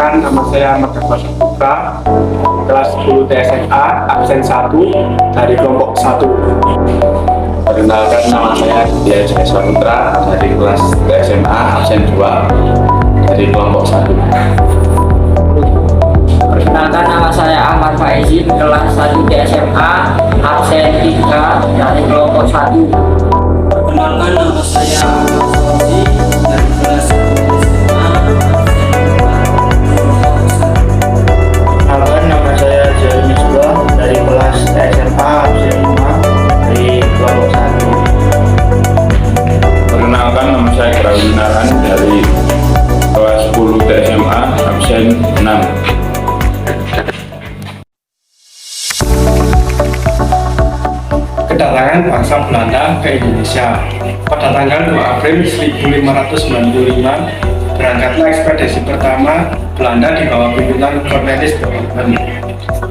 Perkenalkan, nama saya Ahmad Putra, kelas 10 TSMA, absen 1 dari kelompok 1. Perkenalkan, nama saya Dia Jaya Putra dari kelas TSMA, absen 2 dari kelompok 1. Perkenalkan, nama saya Ahmad Faizi, kelas 1 TSMA, absen 3 dari kelompok 1. Perkenalkan, nama saya Ahmad Fauzi dari kelas 1 SMA, Perkenalkan, nama saya Jeremy Misbah dari kelas SMA absen 5 dari kelompok 1. Perkenalkan, nama saya Grawinaran dari kelas 10 TSMA, absen 6. Kedatangan bangsa Belanda ke Indonesia. Pada tanggal 2 April 1595, berangkatlah ekspedisi pertama Belanda di bawah pimpinan Cornelis de Orban.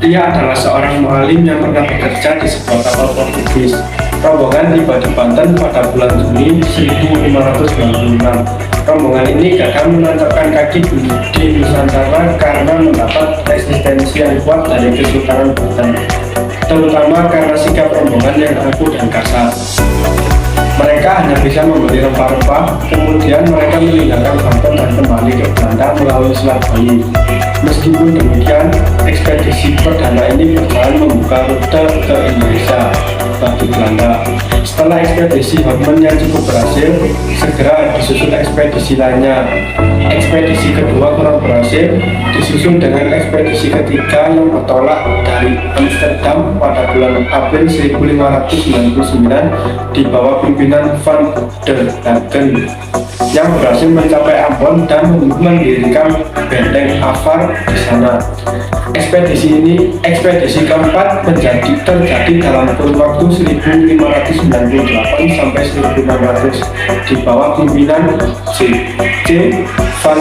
Dia adalah seorang muallim yang pernah bekerja di sebuah kapal Portugis. Rombongan tiba di Banten pada bulan Juni 1596. Rombongan ini gagal menancapkan kaki di Nusantara karena mendapat resistensi yang kuat dari Kesultanan Banten, terutama karena sikap rombongan yang angkuh dan kasar. Mereka hanya bisa membeli rempah-rempah, kemudian mereka meninggalkan Banten dan kembali ke Belanda melalui Selat Bali. Meskipun demikian, ekspedisi perdana ini berjalan membuka rute ke Indonesia bagi Belanda. Setelah ekspedisi Hoffman yang cukup berhasil, segera disusul ekspedisi lainnya. Ekspedisi kedua kurang berhasil, disusul dengan ekspedisi ketiga yang bertolak dari Amsterdam pada bulan April 1599 di bawah pimpinan Van der Hagen, yang berhasil mencapai Ambon dan mendirikan benteng Avar di sana. Ekspedisi keempat terjadi dalam kurun waktu 1598 sampai 1600 di bawah pimpinan J. Van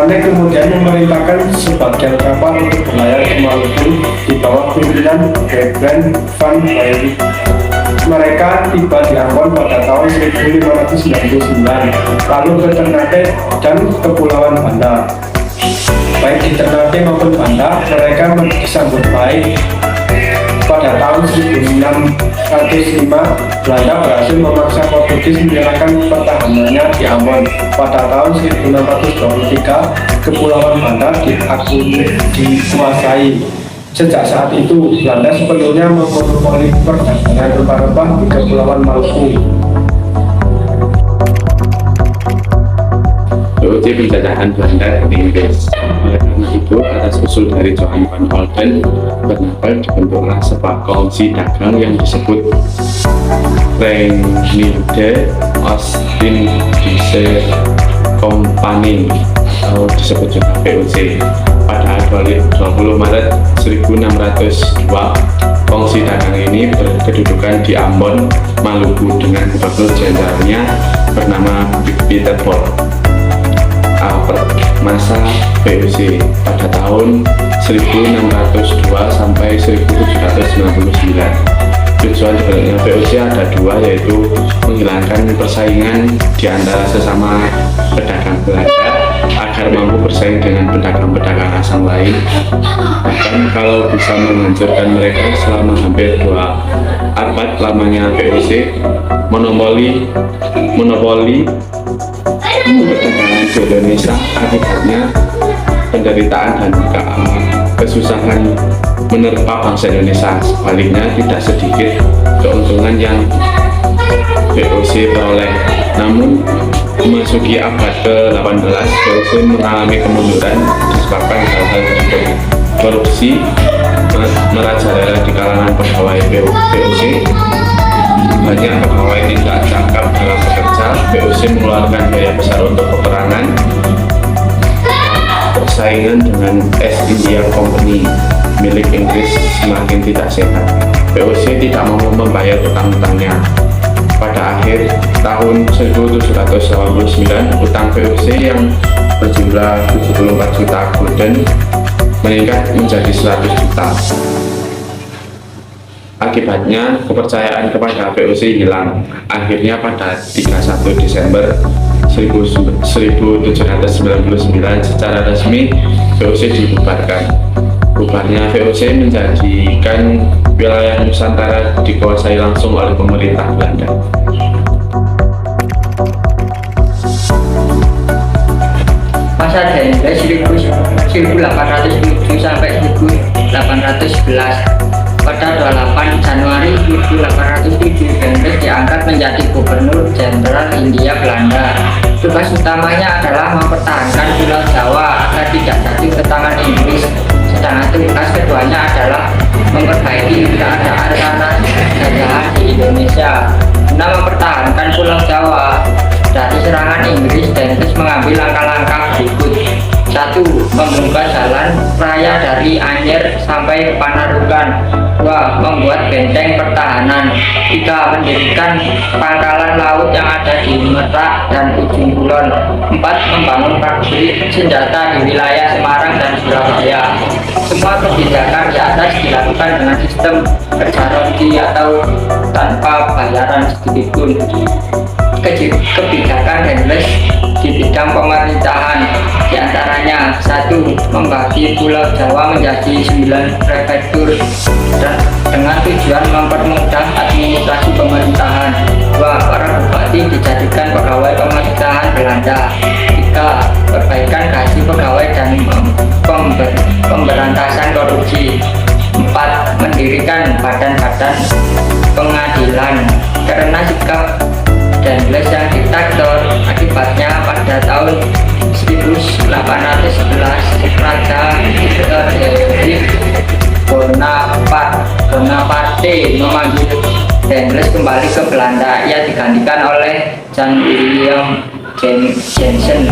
Neck kemudian memerintahkan sebagian kapal untuk berlayar ke Maluku di bawah pimpinan Brand van Baerle. Mereka tiba di Ambon pada tahun 1599, lalu ke Ternate dan Kepulauan Banda. Baik di Ternate maupun Banda, mereka disambut baik. Pada tahun 1605, Belanda berhasil memaksa Portugis menyerahkan pertahanannya di Ambon. Pada tahun 1623, Kepulauan Banda dikuasai. Sejak saat itu, Belanda sepenuhnya memonopoli perdagangan rempah-rempah di Kepulauan Maluku. POC penjajahan Belanda dan Inggris. Oleh karena itu, atas usul dari Johan van Holden, Bernapel dibentuklah sebuah kongsi dagang yang disebut Verenigde Oost-Indische Compagnie atau disebut juga POC. Pada 20 Maret 1602, kongsi dagang ini berkedudukan di Ambon, Maluku dengan gubernur jenderalnya bernama Peter Paul. Masa POC pada tahun 1602 sampai 1799. Tujuan dibentuknya POC ada dua, yaitu menghilangkan persaingan di antara sesama pedagang Belanda agar mampu bersaing dengan pedagang-pedagang asing lain, bahkan kalau bisa menghancurkan mereka. Selama hampir 2 abad lamanya POC monopoli perdagangan di Indonesia. Akibatnya penderitaan dan kesusahan menerpa bangsa Indonesia. Sebaliknya, tidak sedikit keuntungan yang POC peroleh. Namun, memasuki abad ke-18, POC mengalami kemunduran disebabkan hal-hal seperti korupsi merajalela di kalangan pegawai POC. Banyak pegawai tidak cakap dalam bekerja. POC mengeluarkan biaya besar untuk peperangan. Persaingan dengan East India Company milik Inggris semakin tidak sehat. POC tidak mau membayar utang-utangnya. Pada akhir tahun 1789, utang POC yang berjumlah 74 juta gulden meningkat menjadi 100 juta. Akibatnya, kepercayaan kepada POC hilang. Akhirnya pada 31 Desember 1799 secara resmi VOC dibubarkan. Bubarnya VOC menjadikan wilayah Nusantara dikuasai langsung oleh pemerintah Belanda. Masa Dendles 1807 sampai 1811. Pada 28 Januari 1807, Dendles diangkat menjadi Gubernur Jenderal Hindia Belanda. Tugas utamanya adalah mempertahankan Pulau Jawa agar tidak jatuh ke tangan Inggris. Sedangkan tugas keduanya adalah memperbaiki keadaan tanah jajahan di Indonesia. Guna mempertahankan Pulau Jawa dari serangan Inggris, Dendles mengambil langkah-langkah berikut. 1. Membuka jalan raya dari Anyer sampai Panarukan. 2. Membuat benteng pertahanan. 3. Mendirikan pangkalan laut yang ada di Merak dan Ujung Kulon. 4. Membangun pabrik senjata di wilayah Semarang dan Surabaya. Semua kebijakan di atas dilakukan dengan sistem kerja roti atau tanpa bayaran sedikitpun. Kebijakan Dendles di bidang pemerintahan diantaranya: 1. Membagi Pulau Jawa menjadi 9 prefektur dan dengan tujuan mempermudah administrasi pemerintahan. 2. Para bupati dijadikan pegawai pemerintahan Belanda. 3. Perbaikan gaji pegawai dan pemberantasan korupsi. 4. Mendirikan badan-badan pengadilan. Karena sikap Dendles yang diktator, akibatnya pada tahun 1811 Raja Frederick Bonaparte memanggil Dendles kembali ke Belanda. Ia digantikan oleh Jan William Jensen.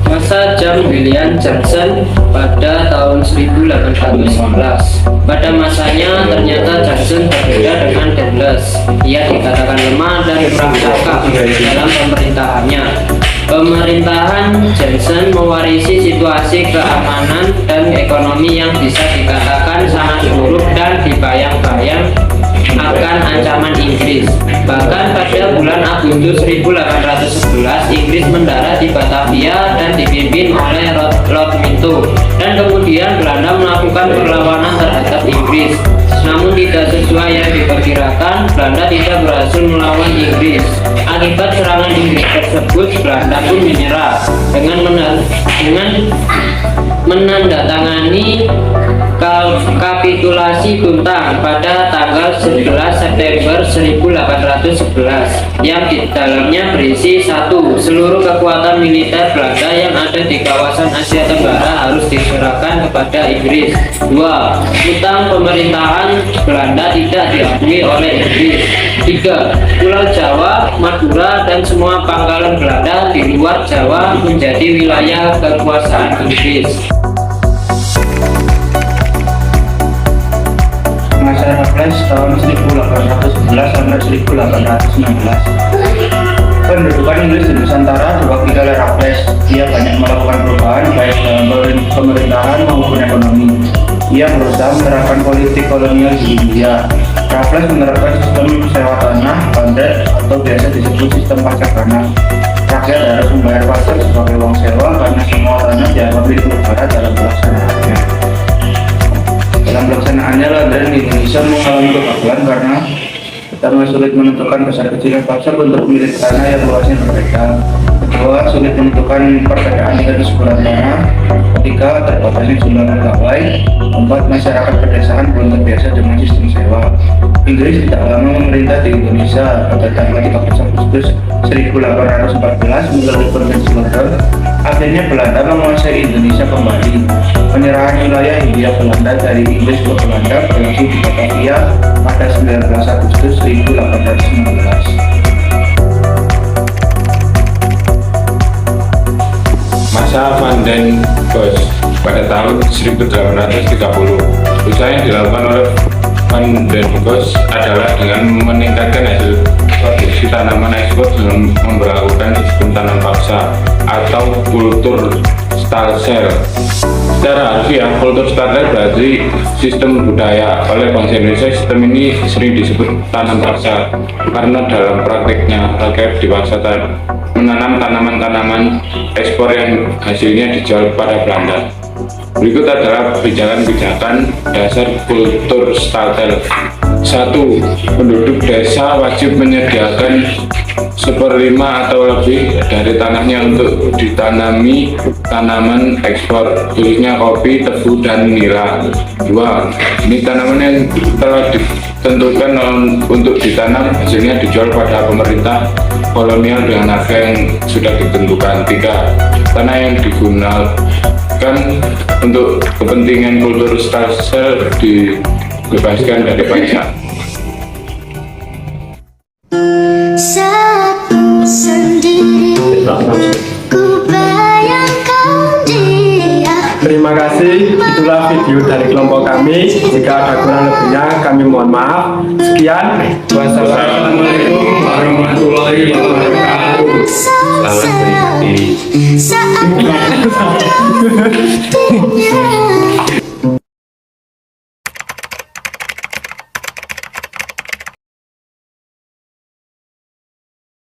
Masa Jan William Jensen pada tahun 1811. Pada masanya ternyata Jensen berbeda dengan Dendles. Ia dikatakan lemah dan kurang cakap dalam pemerintahannya. Pemerintahan Jensen mewarisi situasi keamanan dan ekonomi yang bisa dikatakan sangat buruk dan dibayang-bayang akan ancaman Inggris. Bahkan pada bulan Agustus 1811, Inggris mendarat di Batavia dan dipimpin oleh Lord Minto, dan kemudian Belanda melakukan perlawanan terhadap Inggris. Namun tidak sesuai yang diperkirakan, Belanda tidak berhasil melawan Inggris. Akibat serangan Inggris tersebut, Belanda pun menyerah dengan menandatangani kapitulasi Kuntang pada tanggal 11 September 1811 yang di dalamnya berisi: 1. Seluruh kekuatan militer Belanda yang ada di kawasan Asia Tenggara harus diserahkan kepada Inggris. 2. Utang pemerintahan Belanda tidak diakui oleh Inggris. 3. Pulau Jawa, Madura, dan semua pangkalan Belanda di luar Jawa menjadi wilayah kekuasaan Inggris. Masa Raffles tahun 1811 sampai 1816. Pendudukan Inggris di Nusantara diwakili oleh Raffles. Ia banyak melakukan perubahan baik dalam pemerintahan maupun ekonomi. Ia berusaha menerapkan politik kolonial di India. Raffles menerapkan sistem sewa tanah, pandet, atau biasa disebut sistem pajak tanah. Rakyat harus membayar pajak sebagai uang sewa karena semua tanah dianggap milik negara dalam pelaksanaannya. Dalam pelaksanaannya, London di Indonesia mengalami kegagalan karena pertama, sulit menentukan besar kecilnya pasar untuk pemilik tanah yang luasnya berbeda. Kedua, sulit menentukan perbedaan tingkat kesuburan tanah. Ketiga, terbatasnya jumlah pegawai. 4. Masyarakat pedesaan belum terbiasa dengan sistem sewa. Inggris tidak lama memerintah di Indonesia. Pada tanggal 13 Agustus 1814 melalui Konvensi London, akhirnya Belanda menguasai Indonesia kembali. Penyerahan wilayah Hindia Belanda dari Inggris ke Belanda berlangsung di Batavia pada 19 Agustus 1816. Masa Van den Bosch pada tahun 1830. Usaha yang dilakukan oleh Van den Bosch adalah dengan meningkatkan hasil produksi tanaman ekspor dengan memperlakukan sistem tanam paksa atau kultur Stalsel. Secara harfiah, kultur starter berarti sistem budaya. Oleh bangsa Indonesia, sistem ini sering disebut tanam paksa karena dalam prakteknya rakyat dipaksa menanam tanaman-tanaman ekspor yang hasilnya dijual pada Belanda. Berikut adalah kebijakan-kebijakan dasar kultur starter. 1. Penduduk desa wajib menyediakan 1/5 atau lebih dari tanahnya untuk ditanami tanaman ekspor, khususnya kopi, tebu, dan nila. 2. Ini tanaman yang telah ditentukan untuk ditanam, hasilnya dijual pada pemerintah kolonial dengan harga yang sudah ditentukan. 3. Tanah yang digunakan untuk kepentingan kultur starter dibebaskan dari pajak. Saat sendiri ku bayangkan dia. Terima kasih, itulah video dari kelompok kami. Jika ada kurang lebihnya, kami mohon maaf. Sekian, wassalamualaikum warahmatullahi wabarakatuh. Selamat beristirahat. Saat